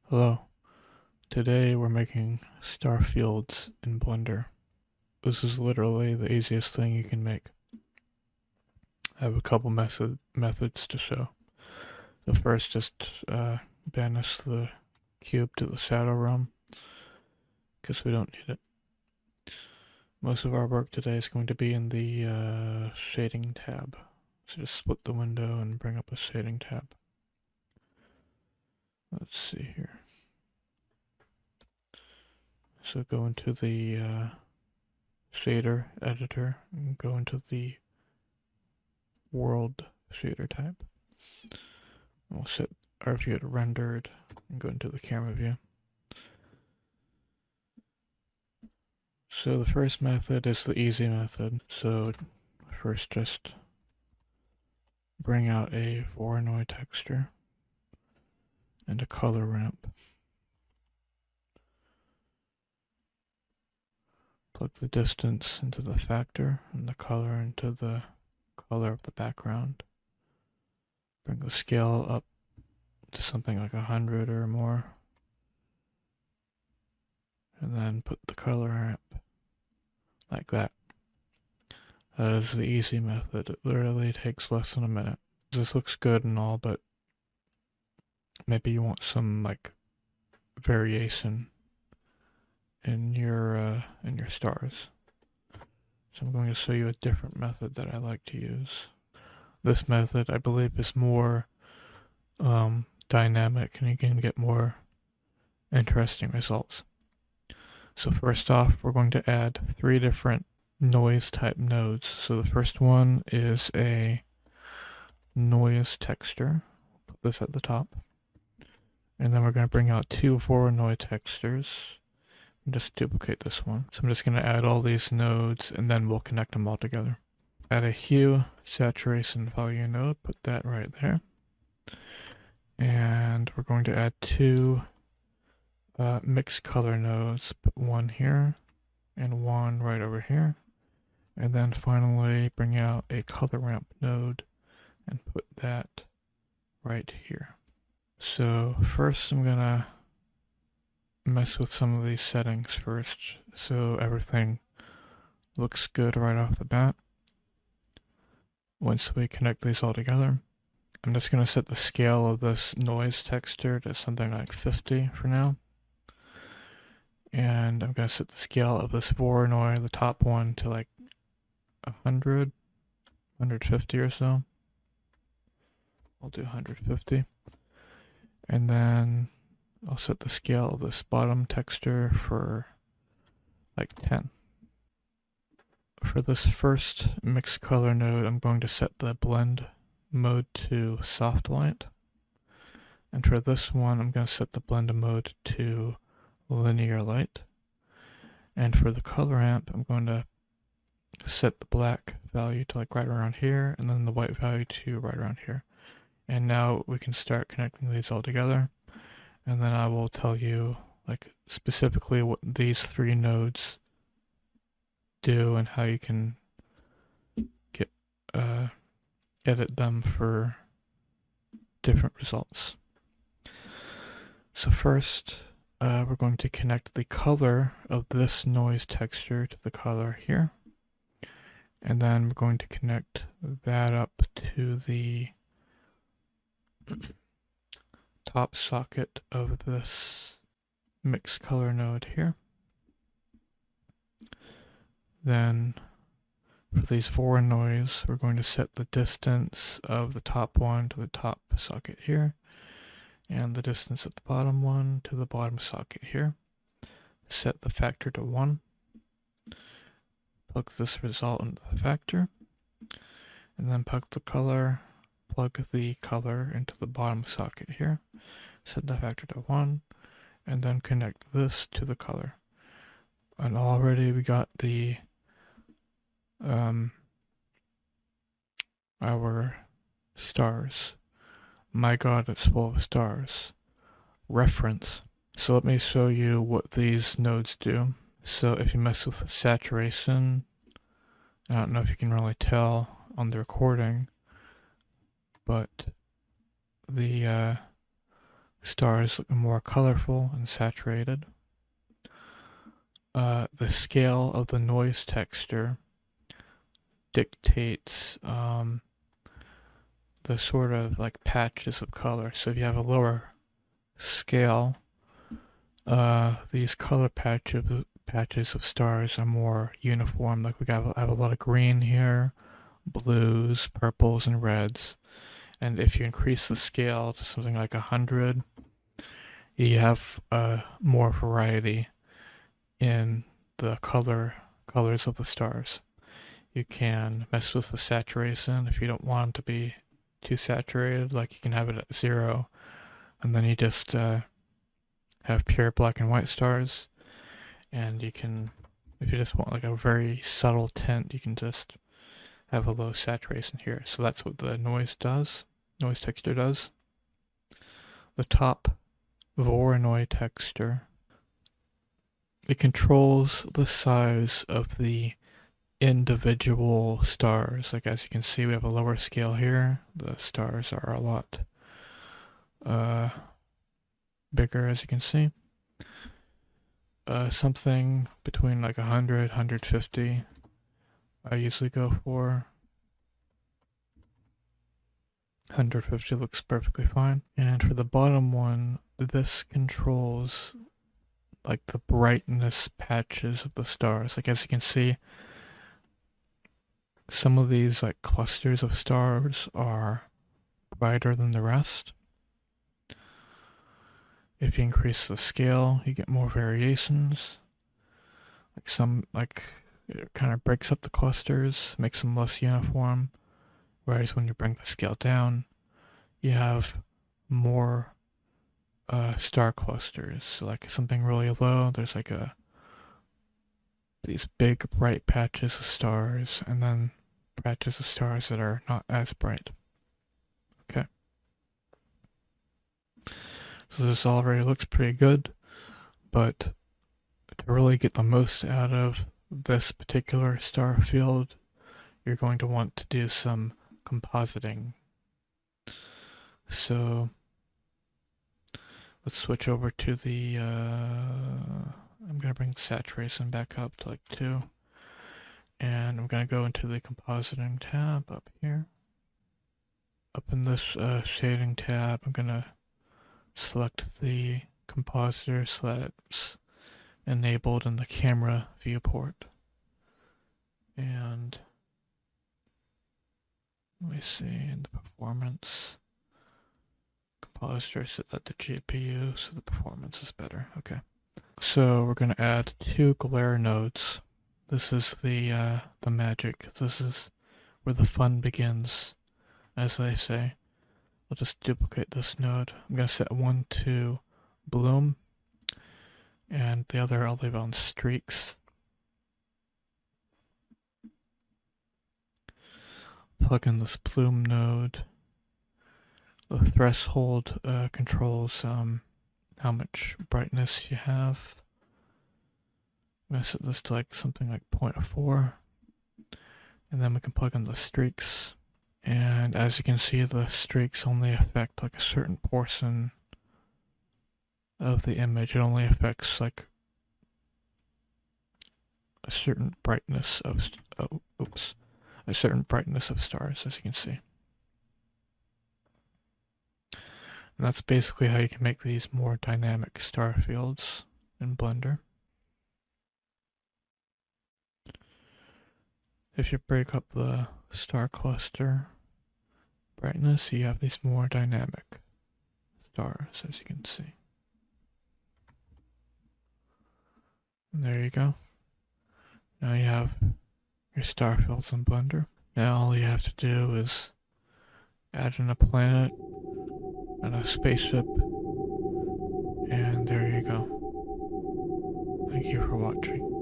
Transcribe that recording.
Hello. Today we're making Starfields in Blender. This is literally the easiest thing you can make. I have a couple methods to show. The first, just banish the cube to the shadow realm because we don't need it. Most of our work today is going to be in the shading tab. So just split the window and bring up a shading tab. Let's see here. So go into the shader editor and go into the world shader type. We'll set our view to rendered and go into the camera view. So the first method is the easy method. So first just bring out a Voronoi texture and a color ramp. Plug the distance into the factor and the color into the color of the background. Bring the scale up to something like 100 or more. And then put the color ramp like that. That is the easy method. It literally takes less than a minute. This looks good and all, but maybe you want some like variation in your stars. So I'm going to show you a different method that I like to use. This method, I believe, is more dynamic, and you can get more interesting results. So first off, we're going to add 3 different noise type nodes. So the first one is a noise texture. Put this at the top. And then we're going to bring out 2 Voronoi textures. And just duplicate this one. So I'm just going to add all these nodes and then we'll connect them all together. Add a hue, saturation, value node. Put that right there. And we're going to add 2 mixed color nodes. Put one here and one right over here. And then finally bring out a color ramp node and put that right here. So first I'm gonna mess with some of these settings first so everything looks good right off the bat. Once we connect these all together, I'm just gonna set the scale of this noise texture to something like 50 for now. And I'm gonna set the scale of this Voronoi, the top one, to like 100, 150 or so. I'll do 150. And then I'll set the scale of this bottom texture for like 10. For this first mixed color node, I'm going to set the blend mode to soft light. And for this one, I'm going to set the blend mode to linear light. And for the color ramp, I'm going to set the black value to like right around here, and then the white value to right around here. And now we can start connecting these all together. And then I will tell you like specifically what these 3 nodes do and how you can get edit them for different results. So first, we're going to connect the color of this noise texture to the color here. And then we're going to connect that up to the top socket of this mixed color node here. Then for these Voronoi, we're going to set the distance of the top one to the top socket here, and the distance of the bottom one to the bottom socket here. Set the factor to 1. Plug this result into the factor, and then plug the color into the bottom socket here. Set the factor to 1, and then connect this to the color. And already we got the our stars. My God, it's full of stars. Reference. So let me show you what these nodes do. So if you mess with the saturation, I don't know if you can really tell on the recording, but the stars look more colorful and saturated. The scale of the noise texture dictates the sort of like patches of color. So if you have a lower scale, these color patches of stars are more uniform. Like we have a lot of green here, blues, purples, and reds. And if you increase the scale to something like 100, you have more variety in the colors of the stars. You can mess with the saturation if you don't want it to be too saturated. Like you can have it at 0, and then you just have pure black and white stars. And you can, if you just want like a very subtle tint, you can just have a low saturation here. So that's what the noise texture does. The top Voronoi texture, it controls the size of the individual stars. Like as you can see, we have a lower scale here. The stars are a lot bigger, as you can see. Something between like 100, 150 I usually go for. 150 looks perfectly fine. And for the bottom one, this controls like the brightness patches of the stars. Like as you can see, some of these like clusters of stars are brighter than the rest. If you increase the scale, you get more variations. Like some, like it kind of breaks up the clusters, makes them less uniform. Whereas when you bring the scale down, you have more star clusters. So like something really low, there's like these big bright patches of stars, and then patches of stars that are not as bright. Okay. So this already looks pretty good, but to really get the most out of this particular star field, you're going to want to do some compositing. So let's switch over to the, I'm going to bring the saturation back up to like 2. And I'm going to go into the compositing tab up here. Up in this shading tab, I'm going to select the compositor so that it's enabled in the camera viewport. And let me see, in the performance, compositor set that to GPU so the performance is better. Okay. So we're going to add 2 glare nodes. This is the magic. This is where the fun begins, as they say. I'll just duplicate this node. I'm going to set one to bloom, and the other I'll leave on streaks. Plug in this bloom node. The threshold controls how much brightness you have. I'm going to set this to like something like 0.4, and then we can plug in the streaks. And as you can see, the streaks only affect like a certain portion of the image. It only affects like a certain brightness of a certain brightness of stars, as you can see. And that's basically how you can make these more dynamic star fields in Blender. If you break up the star cluster brightness, you have these more dynamic stars, as you can see. And there you go. Now you have your star fields in Blender. Now all you have to do is add in a planet and a spaceship, and there you go. Thank you for watching.